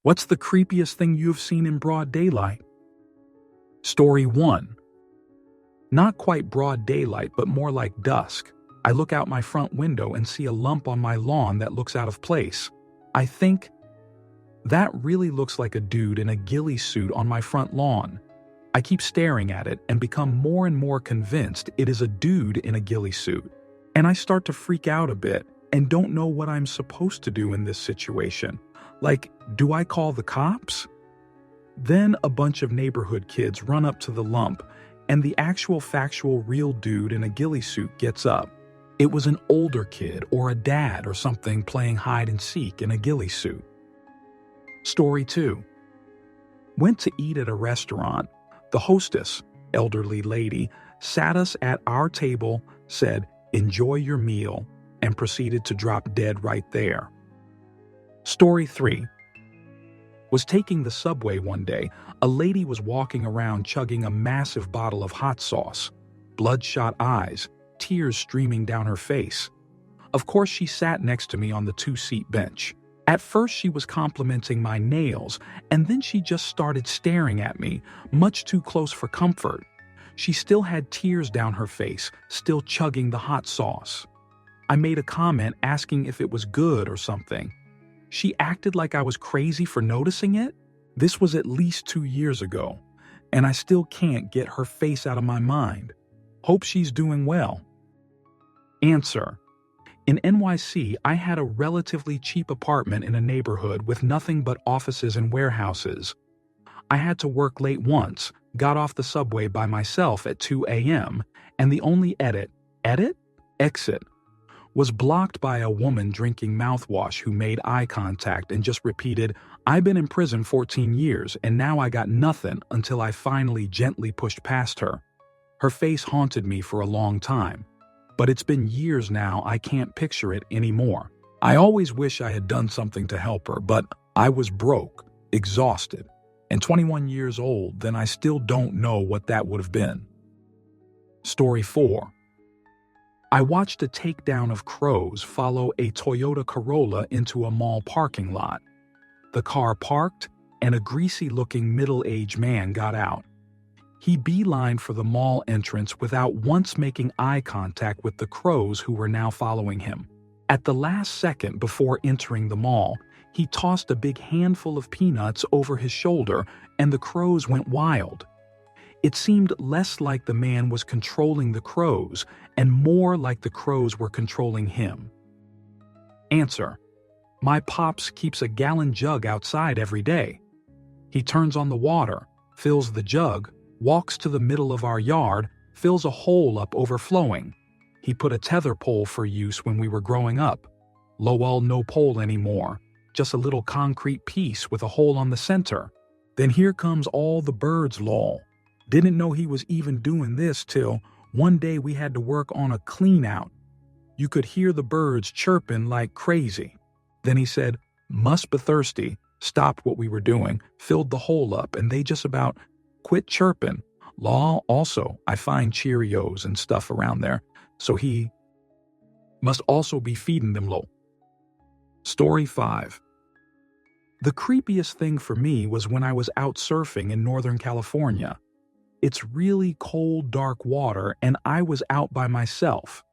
What's the creepiest thing you've seen in broad daylight? Story 1. Not quite broad daylight, but more like dusk. I look out my front window and see a lump on my lawn that looks out of place. I think, that really looks like a dude in a ghillie suit on my front lawn. I keep staring at it and become more and more convinced it is a dude in a ghillie suit. And I start to freak out a bit and don't know what I'm supposed to do in this situation. Like, do I call the cops? Then a bunch of neighborhood kids run up to the lump, and the actual factual real dude in a ghillie suit gets up. It was an older kid or a dad or something playing hide and seek in a ghillie suit. Story 2. Went to eat at a restaurant. The hostess, elderly lady, sat us at our table, said, "Enjoy your meal," and proceeded to drop dead right there. Story 3. Was taking the subway one day. A lady was walking around chugging a massive bottle of hot sauce. Bloodshot eyes, tears streaming down her face. Of course, she sat next to me on the 2-seat bench. At first, she was complimenting my nails, and then she just started staring at me, much too close for comfort. She still had tears down her face, still chugging the hot sauce. I made a comment asking if it was good or something. She acted like I was crazy for noticing it. This was at least 2 years ago, and I still can't get her face out of my mind. Hope she's doing well. Answer. In NYC, I had a relatively cheap apartment in a neighborhood with nothing but offices and warehouses. I had to work late once, got off the subway by myself at 2 a.m., and the only exit, was blocked by a woman drinking mouthwash who made eye contact and just repeated, "I've been in prison 14 years and now I got nothing," until I finally gently pushed past her. Her face haunted me for a long time, but it's been years now. I can't picture it anymore. I always wish I had done something to help her, but I was broke, exhausted, and 21 years old. Then I still don't know what that would have been. Story 4. I watched a takedown of crows follow a Toyota Corolla into a mall parking lot. The car parked, and a greasy-looking middle-aged man got out. He beelined for the mall entrance without once making eye contact with the crows who were now following him. At the last second before entering the mall, he tossed a big handful of peanuts over his shoulder, and the crows went wild. It seemed less like the man was controlling the crows and more like the crows were controlling him. Answer. My pops keeps a gallon jug outside every day. He turns on the water, fills the jug, walks to the middle of our yard, fills a hole up overflowing. He put a tether pole for use when we were growing up. Lol, no pole anymore, just a little concrete piece with a hole on the center. Then here comes all the birds, lol. Didn't know he was even doing this till one day we had to work on a clean out. You could hear the birds chirping like crazy. Then he said, "Must be thirsty," stopped what we were doing, filled the hole up, and they just about quit chirping. Lol, also, I find Cheerios and stuff around there, so he must also be feeding them lol. Story 5. The creepiest thing for me was when I was out surfing in Northern California. It's really cold, dark water, and I was out by myself.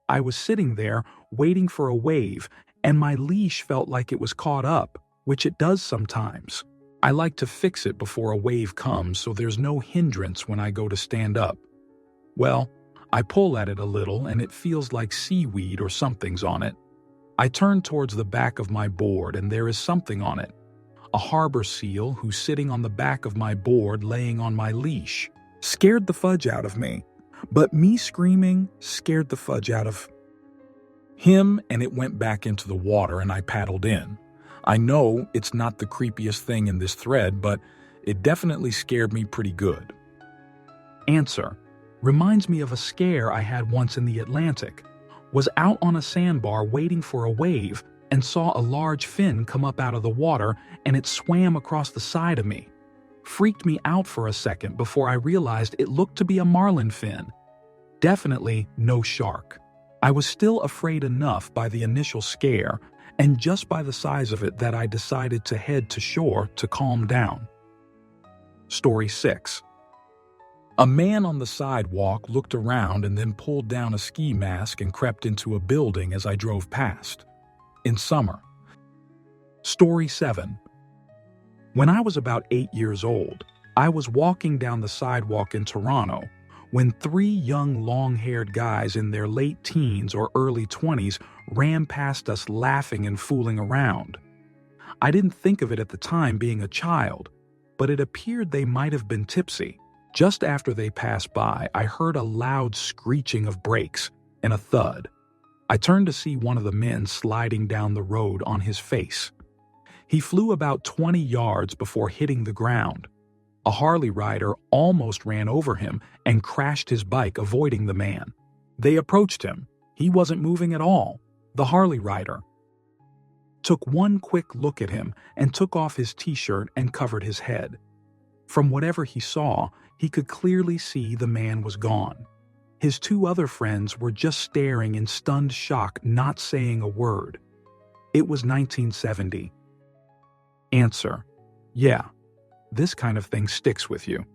I was sitting there waiting for a wave, and my leash felt like it was caught up, which it does sometimes. I like to fix it before a wave comes so there's no hindrance when I go to stand up. Well, I pull at it a little and it feels like seaweed or something's on it. I turn towards the back of my board and there is something on it. A harbor seal who's sitting on the back of my board laying on my leash. Scared the fudge out of me. But me screaming scared the fudge out of him, and it went back into the water and I paddled in. I know it's not the creepiest thing in this thread, but it definitely scared me pretty good. Answer. Reminds me of a scare I had once in the Atlantic. Was out on a sandbar waiting for a wave and saw a large fin come up out of the water, and it swam across the side of me. Freaked me out for a second before I realized it looked to be a marlin fin. Definitely no shark. I was still afraid enough by the initial scare, and just by the size of it that I decided to head to shore to calm down. Story 6. A man on the sidewalk looked around and then pulled down a ski mask and crept into a building as I drove past. In summer. Story 7. When I was about 8 years old, I was walking down the sidewalk in Toronto when 3 young long-haired guys in their late teens or early 20s ran past us laughing and fooling around. I didn't think of it at the time being a child, but it appeared they might have been tipsy. Just after they passed by, I heard a loud screeching of brakes and a thud. I turned to see one of the men sliding down the road on his face. He flew about 20 yards before hitting the ground. A Harley rider almost ran over him and crashed his bike, avoiding the man. They approached him. He wasn't moving at all. The Harley rider took one quick look at him and took off his t-shirt and covered his head. From whatever he saw, he could clearly see the man was gone. His 2 other friends were just staring in stunned shock, not saying a word. It was 1970. Answer: yeah, this kind of thing sticks with you.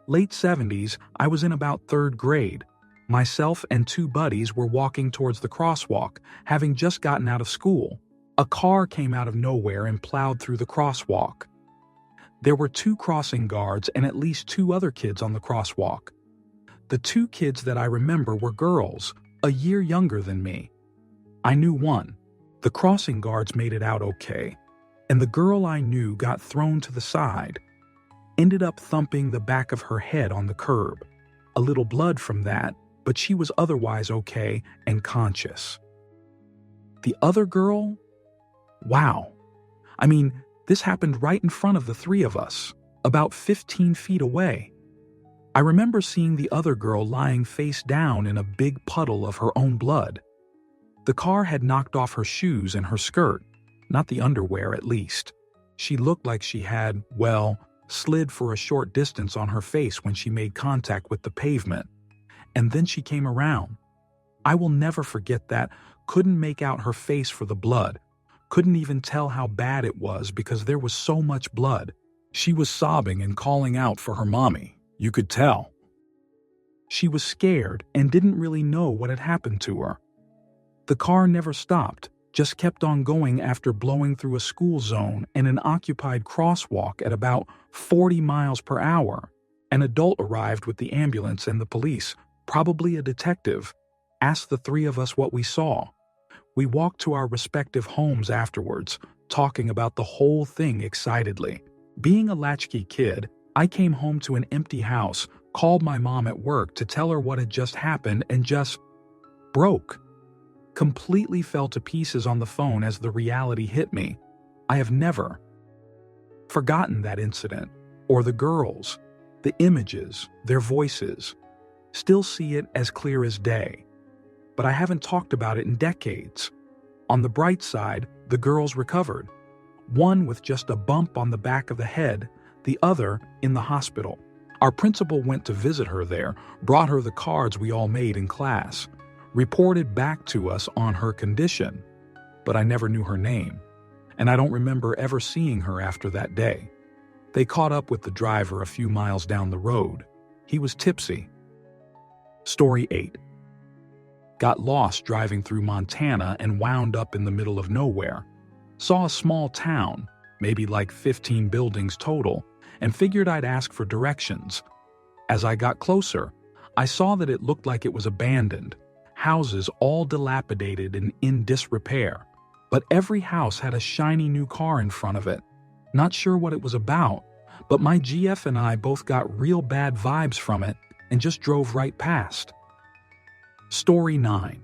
Late 70s, I was in about 3rd grade. Myself and 2 buddies were walking towards the crosswalk, having just gotten out of school. A car came out of nowhere and plowed through the crosswalk. There were 2 crossing guards and at least 2 other kids on the crosswalk. The 2 kids that I remember were girls, a year younger than me. I knew one. The crossing guards made it out okay, and the girl I knew got thrown to the side, ended up thumping the back of her head on the curb. A little blood from that, but she was otherwise okay and conscious. The other girl? Wow. I mean, this happened right in front of the 3 of us, about 15 feet away. I remember seeing the other girl lying face down in a big puddle of her own blood. The car had knocked off her shoes and her skirt, not the underwear at least. She looked like she had, well, slid for a short distance on her face when she made contact with the pavement. And then she came around. I will never forget that. Couldn't make out her face for the blood. Couldn't even tell how bad it was because there was so much blood. She was sobbing and calling out for her mommy. You could tell. She was scared and didn't really know what had happened to her. The car never stopped, just kept on going after blowing through a school zone and an occupied crosswalk at about 40 miles per hour. An adult arrived with the ambulance and the police, probably a detective, asked the 3 of us what we saw. We walked to our respective homes afterwards, talking about the whole thing excitedly. Being a latchkey kid, I came home to an empty house, called my mom at work to tell her what had just happened, and just broke. Completely fell to pieces on the phone as the reality hit me. I have never forgotten that incident, or the girls, the images, their voices. Still see it as clear as day. But I haven't talked about it in decades. On the bright side, the girls recovered. One with just a bump on the back of the head, the other in the hospital. Our principal went to visit her there, brought her the cards we all made in class, reported back to us on her condition, but I never knew her name, and I don't remember ever seeing her after that day. They caught up with the driver a few miles down the road. He was tipsy. Story 8. Got lost driving through Montana and wound up in the middle of nowhere. Saw a small town, maybe like 15 buildings total, and figured I'd ask for directions. As I got closer, I saw that it looked like it was abandoned, houses all dilapidated and in disrepair. But every house had a shiny new car in front of it. Not sure what it was about, but my GF and I both got real bad vibes from it and just drove right past. Story 9.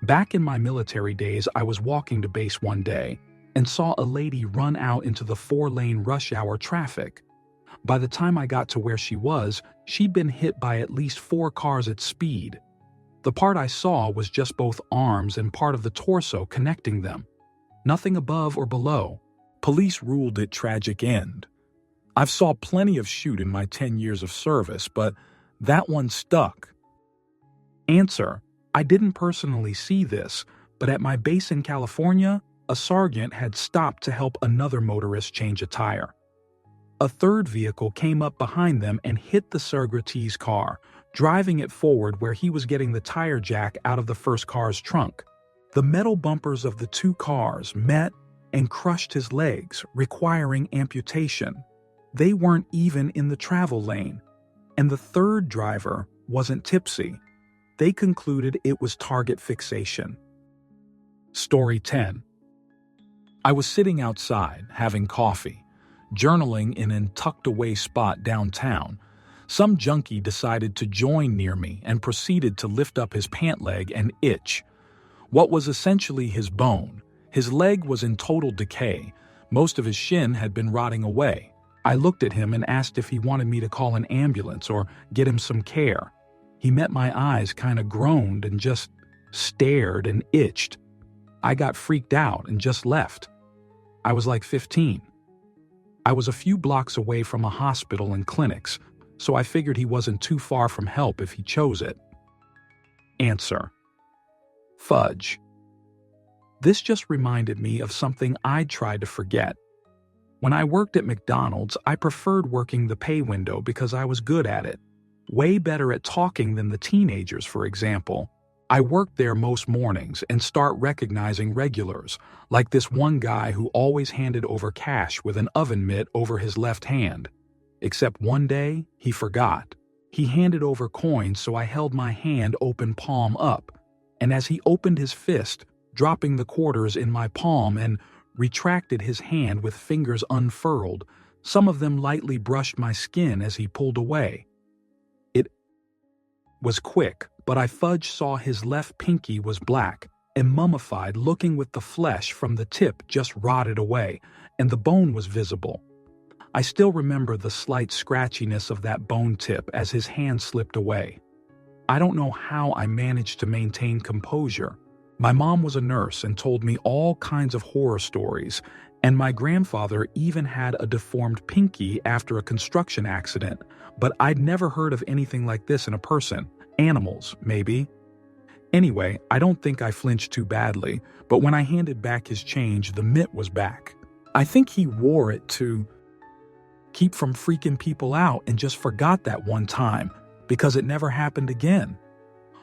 Back in my military days, I was walking to base one day and saw a lady run out into the 4-lane rush hour traffic. By the time I got to where she was, she'd been hit by at least 4 cars at speed. The part I saw was just both arms and part of the torso connecting them. Nothing above or below. Police ruled it tragic end. I've saw plenty of shoot in my 10 years of service, but that one stuck. Answer: I didn't personally see this, but at my base in California, a sergeant had stopped to help another motorist change a tire. A third vehicle came up behind them and hit the Sergratese car, driving it forward where he was getting the tire jack out of the first car's trunk. The metal bumpers of the two cars met and crushed his legs, requiring amputation. They weren't even in the travel lane, and the third driver wasn't tipsy. They concluded it was target fixation. Story 10. I was sitting outside, having coffee, journaling in a tucked-away spot downtown. Some junkie decided to join near me and proceeded to lift up his pant leg and itch. What was essentially his bone. His leg was in total decay. Most of his shin had been rotting away. I looked at him and asked if he wanted me to call an ambulance or get him some care. He met my eyes, kinda groaned, and just stared and itched. I got freaked out and just left. I was like 15. I was a few blocks away from a hospital and clinics, so I figured he wasn't too far from help if he chose it. Answer: fudge. This just reminded me of something I'd tried to forget. When I worked at McDonald's, I preferred working the pay window because I was good at it. Way better at talking than the teenagers, for example. I worked there most mornings and start recognizing regulars, like this one guy who always handed over cash with an oven mitt over his left hand. Except one day, he forgot. He handed over coins, so I held my hand open palm up, and as he opened his fist, dropping the quarters in my palm and retracted his hand with fingers unfurled, some of them lightly brushed my skin as he pulled away. It was quick, but I fudge saw his left pinky was black and mummified, looking with the flesh from the tip just rotted away, and the bone was visible. I still remember the slight scratchiness of that bone tip as his hand slipped away. I don't know how I managed to maintain composure. My mom was a nurse and told me all kinds of horror stories, and my grandfather even had a deformed pinky after a construction accident, but I'd never heard of anything like this in a person. Animals, maybe. Anyway, I don't think I flinched too badly, but when I handed back his change, the mitt was back. I think he wore it to keep from freaking people out and just forgot that one time because it never happened again.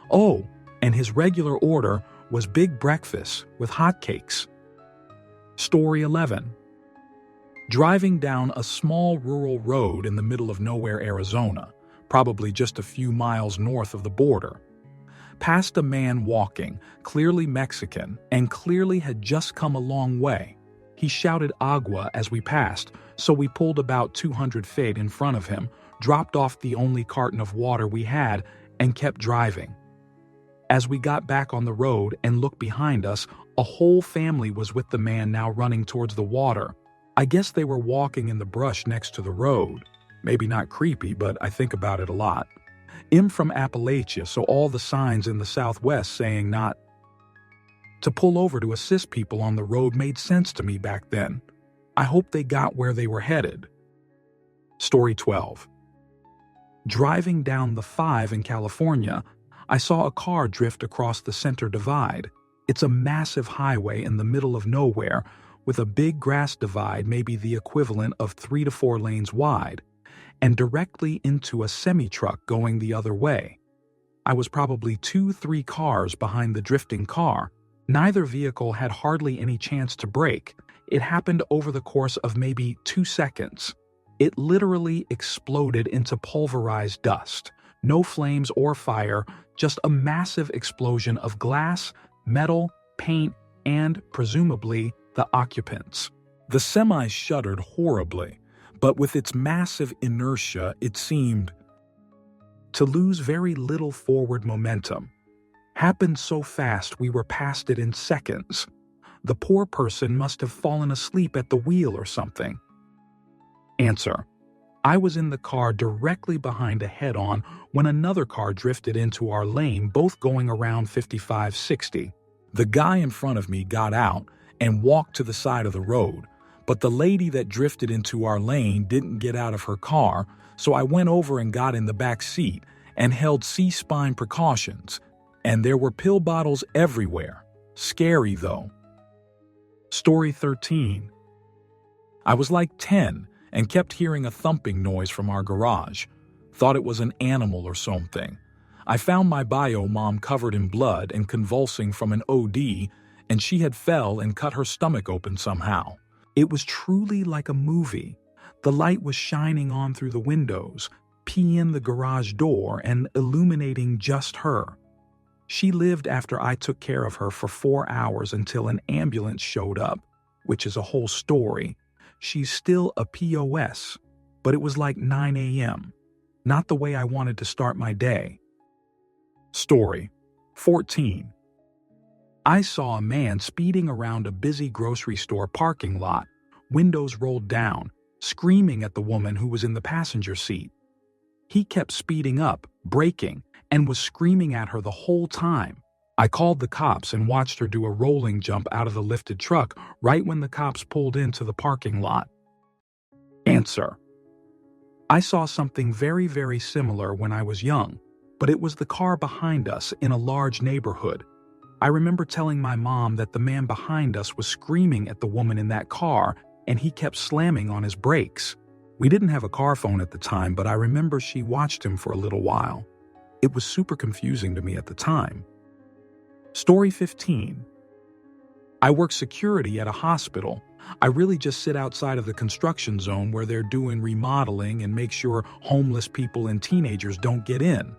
Oh, and his regular order was big breakfast with hotcakes. Story 11. Driving down a small rural road in the middle of nowhere, Arizona, probably just a few miles north of the border. Past a man walking, clearly Mexican, and clearly had just come a long way. He shouted agua as we passed, so we pulled about 200 feet in front of him, dropped off the only carton of water we had, and kept driving. As we got back on the road and looked behind us, a whole family was with the man now running towards the water. I guess they were walking in the brush next to the road. Maybe not creepy, but I think about it a lot. I'm from Appalachia, so all the signs in the Southwest saying not to pull over to assist people on the road made sense to me back then. I hope they got where they were headed. Story 12. Driving down the 5 in California, I saw a car drift across the center divide. It's a massive highway in the middle of nowhere with a big grass divide, maybe the equivalent of 3 to 4 lanes wide, and directly into a semi-truck going the other way. I was probably 2-3 cars behind the drifting car. Neither vehicle had hardly any chance to brake. It happened over the course of maybe 2 seconds. It literally exploded into pulverized dust. No flames or fire, just a massive explosion of glass, metal, paint, and, presumably, the occupants. The semi shuddered horribly, but with its massive inertia, it seemed to lose very little forward momentum. Happened so fast we were past it in seconds. The poor person must have fallen asleep at the wheel or something. Answer: I was in the car directly behind a head-on when another car drifted into our lane, both going around 55-60. The guy in front of me got out and walked to the side of the road, but the lady that drifted into our lane didn't get out of her car, so I went over and got in the back seat and held C-spine precautions, and there were pill bottles everywhere. Scary though. Story 13. I was like 10 and kept hearing a thumping noise from our garage. Thought it was an animal or something. I found my bio mom covered in blood and convulsing from an OD, and she had fell and cut her stomach open somehow. It was truly like a movie. The light was shining on through the windows, peeing the garage door and illuminating just her. She lived after I took care of her for 4 hours until an ambulance showed up, which is a whole story. She's still a POS, but it was like 9 a.m. Not the way I wanted to start my day. Story 14. I saw a man speeding around a busy grocery store parking lot, windows rolled down, screaming at the woman who was in the passenger seat. He kept speeding up, braking, and was screaming at her the whole time. I called the cops and watched her do a rolling jump out of the lifted truck right when the cops pulled into the parking lot. Answer. I saw something very, very similar when I was young, but it was the car behind us in a large neighborhood. I remember telling my mom that the man behind us was screaming at the woman in that car and he kept slamming on his brakes. We didn't have a car phone at the time, but I remember she watched him for a little while. It was super confusing to me at the time. Story 15. I work security at a hospital. I really just sit outside of the construction zone where they're doing remodeling and make sure homeless people and teenagers don't get in.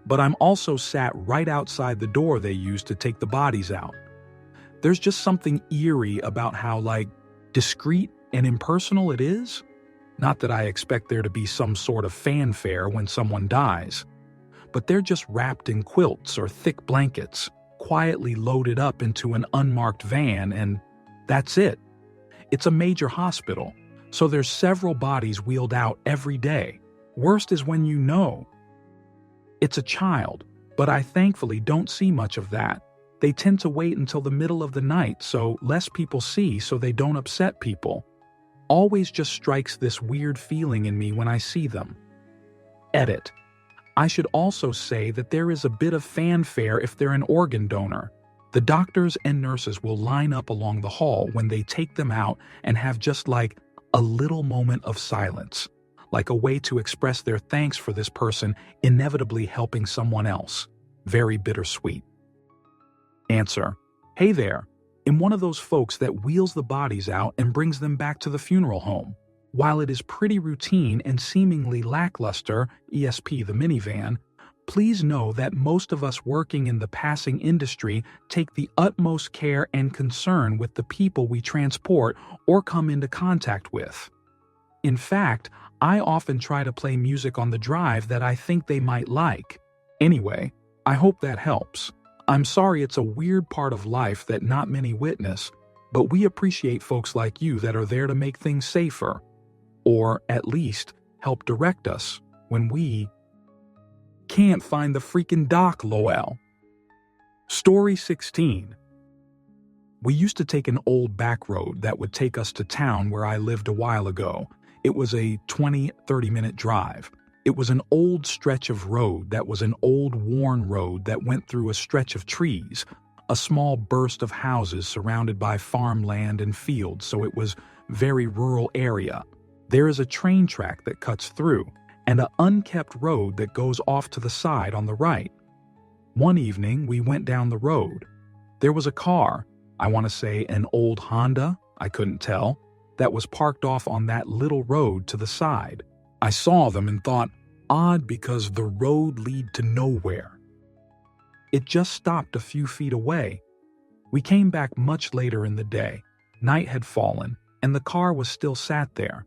But I'm also sat right outside the door they use to take the bodies out. There's just something eerie about how, discreet and impersonal it is. Not that I expect there to be some sort of fanfare when someone dies, but they're just wrapped in quilts or thick blankets, quietly loaded up into an unmarked van, and that's it. It's a major hospital, so there's several bodies wheeled out every day. Worst is when you know it's a child, but I thankfully don't see much of that. They tend to wait until the middle of the night so less people see so they don't upset people. Always just strikes this weird feeling in me when I see them. Edit. I should also say that there is a bit of fanfare if they're an organ donor. The doctors and nurses will line up along the hall when they take them out and have just a little moment of silence, like a way to express their thanks for this person inevitably helping someone else. Very bittersweet. Answer. Hey there. I'm one of those folks that wheels the bodies out and brings them back to the funeral home. While it is pretty routine and seemingly lackluster, ESP the minivan, please know that most of us working in the passing industry take the utmost care and concern with the people we transport or come into contact with. In fact, I often try to play music on the drive that I think they might like. Anyway, I hope that helps. I'm sorry it's a weird part of life that not many witness, but we appreciate folks like you that are there to make things safer, or at least help direct us when we can't find the freaking dock, lol. Story 16. We used to take an old back road that would take us to town where I lived a while ago. It was a 20-30 minute drive. It was an old stretch of road that was an old worn road that went through a stretch of trees, a small burst of houses surrounded by farmland and fields, so it was very rural area. There is a train track that cuts through, and an unkept road that goes off to the side on the right. One evening, we went down the road. There was a car, I want to say an old Honda, I couldn't tell, that was parked off on that little road to the side. I saw them and thought, odd because the road lead to nowhere. It just stopped a few feet away. We came back much later in the day. Night had fallen, and the car was still sat there.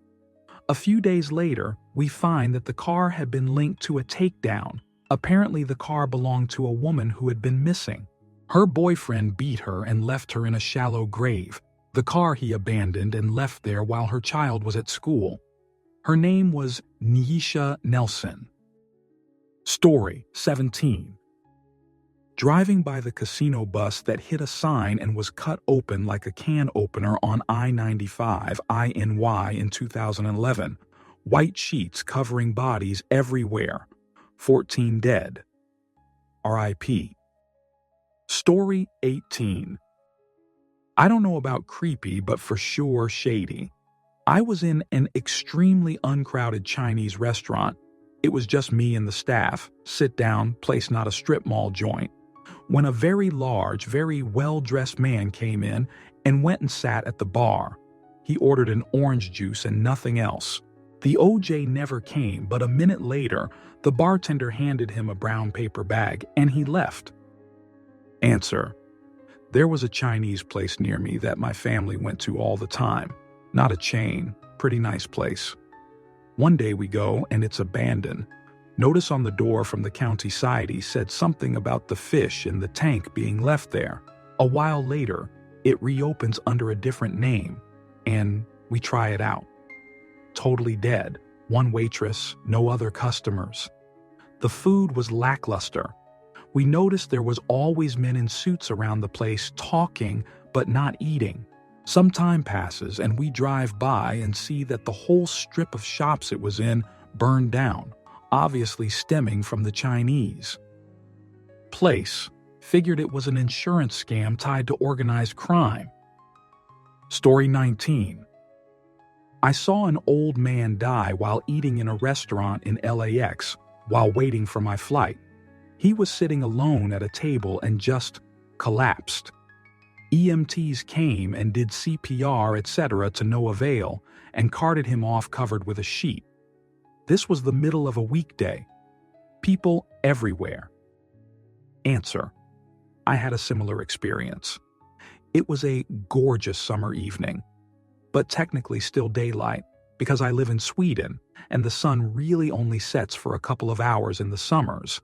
A few days later, we find that the car had been linked to a takedown. Apparently the car belonged to a woman who had been missing. Her boyfriend beat her and left her in a shallow grave. The car he abandoned and left there while her child was at school. Her name was Nyesha Nelson. Story 17. Driving by the casino bus that hit a sign and was cut open like a can opener on I-95 INY in 2011. White sheets covering bodies everywhere. 14 dead. R.I.P. Story 18. I don't know about creepy, but for sure shady. I was in an extremely uncrowded Chinese restaurant. It was just me and the staff, sit down, place, not a strip mall joint, when a very large, very well-dressed man came in and went and sat at the bar. He ordered an orange juice and nothing else. The OJ never came, but a minute later, the bartender handed him a brown paper bag and he left. Answer: there was a Chinese place near me that my family went to all the time. Not a chain, pretty nice place. One day we go and it's abandoned. Notice on the door from the county side he said something about the fish in the tank being left there. A while later, it reopens under a different name, and we try it out. Totally dead. One waitress, no other customers. The food was lackluster. We noticed there was always men in suits around the place talking but not eating. Some time passes and we drive by and see that the whole strip of shops it was in burned down, obviously stemming from the Chinese. Place: figured it was an insurance scam tied to organized crime. Story 19. I saw an old man die while eating in a restaurant in LAX while waiting for my flight. He was sitting alone at a table and just collapsed. EMTs came and did CPR, etc. to no avail and carted him off covered with a sheet. This was the middle of a weekday. People everywhere. Answer: I had a similar experience. It was a gorgeous summer evening, but technically still daylight because I live in Sweden and the sun really only sets for a couple of hours in the summers.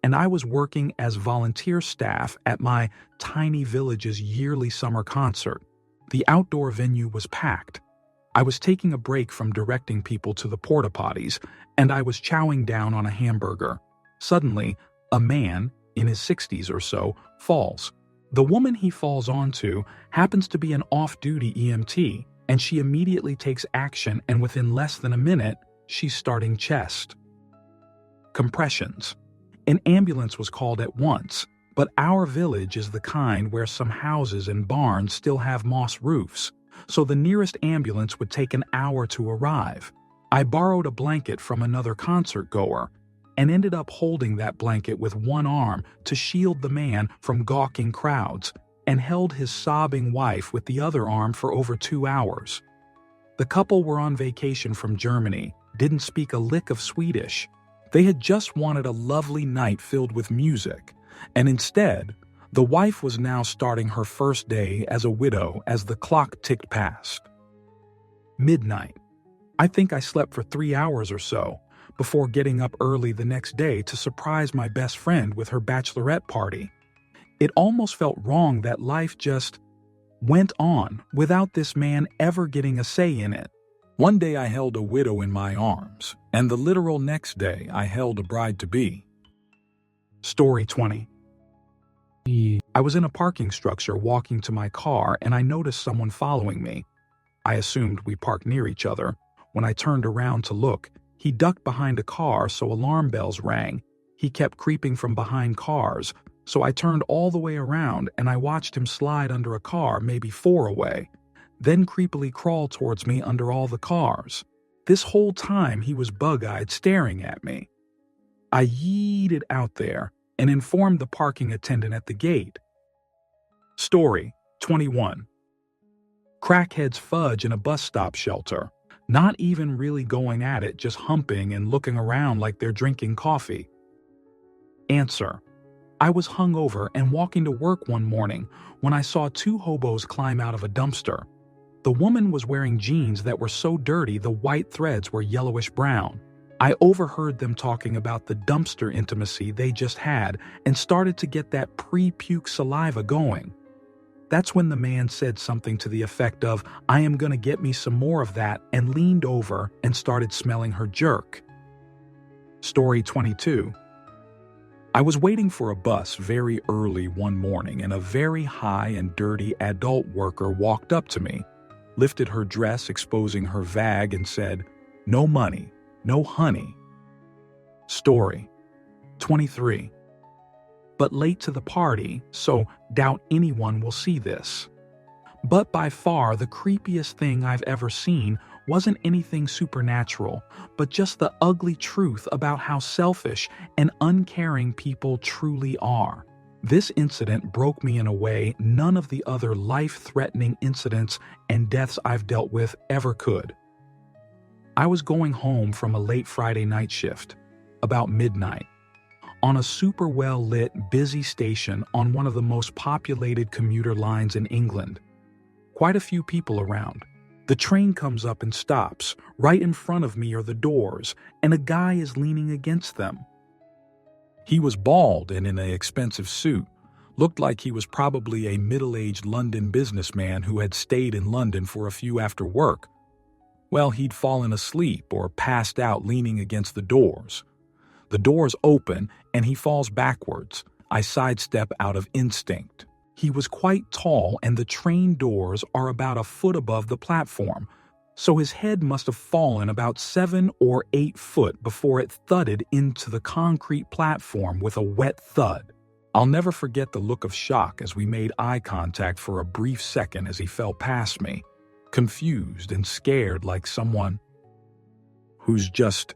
And I was working as volunteer staff at my tiny village's yearly summer concert. The outdoor venue was packed. I was taking a break from directing people to the porta potties, and I was chowing down on a hamburger. Suddenly, a man, in his 60s or so, falls. The woman he falls onto happens to be an off-duty EMT, and she immediately takes action, and within less than a minute, she's starting chest compressions. An ambulance was called at once, but our village is the kind where some houses and barns still have moss roofs, so the nearest ambulance would take an hour to arrive. I borrowed a blanket from another concert goer and ended up holding that blanket with one arm to shield the man from gawking crowds, and held his sobbing wife with the other arm for over 2 hours. The couple were on vacation from Germany, didn't speak a lick of Swedish. They had just wanted a lovely night filled with music, and instead, the wife was now starting her first day as a widow as the clock ticked past. Midnight. I think I slept for 3 hours or so, before getting up early the next day to surprise my best friend with her bachelorette party. It almost felt wrong that life just went on without this man ever getting a say in it. One day I held a widow in my arms, and the literal next day I held a bride-to-be. Story 20. I was in a parking structure walking to my car and I noticed someone following me. I assumed we parked near each other. When I turned around to look, he ducked behind a car so alarm bells rang. He kept creeping from behind cars, so I turned all the way around and I watched him slide under a car maybe 4 away, then creepily crawl towards me under all the cars. This whole time he was bug-eyed staring at me. I yeeted out there and informed the parking attendant at the gate. Story 21. Crackheads fudge in a bus stop shelter, not even really going at it, just humping and looking around like they're drinking coffee. Answer: I was hungover and walking to work one morning when I saw 2 hobos climb out of a dumpster. The woman was wearing jeans that were so dirty the white threads were yellowish brown. I overheard them talking about the dumpster intimacy they just had and started to get that pre-puke saliva going. That's when the man said something to the effect of, "I am gonna get me some more of that," and leaned over and started smelling her jerk. Story 22. I was waiting for a bus very early one morning and a very high and dirty adult worker walked up to me, lifted her dress exposing her vag and said, "No money, no honey." Story 23. but late to the party, so doubt anyone will see this. But by far the creepiest thing I've ever seen wasn't anything supernatural, but just the ugly truth about how selfish and uncaring people truly are. This incident broke me in a way none of the other life-threatening incidents and deaths I've dealt with ever could. I was going home from a late Friday night shift, about midnight, on a super well-lit, busy station on one of the most populated commuter lines in England. Quite a few people around. The train comes up and stops. Right in front of me are the doors, and a guy is leaning against them. He was bald and in an expensive suit. Looked like he was probably a middle-aged London businessman who had stayed in London for a few after work. Well, he'd fallen asleep or passed out leaning against the doors. The doors open, and he falls backwards. I sidestep out of instinct. He was quite tall, and the train doors are about a foot above the platform, so his head must have fallen about 7 or 8 foot before it thudded into the concrete platform with a wet thud. I'll never forget the look of shock as we made eye contact for a brief second as he fell past me, confused and scared like someone who's just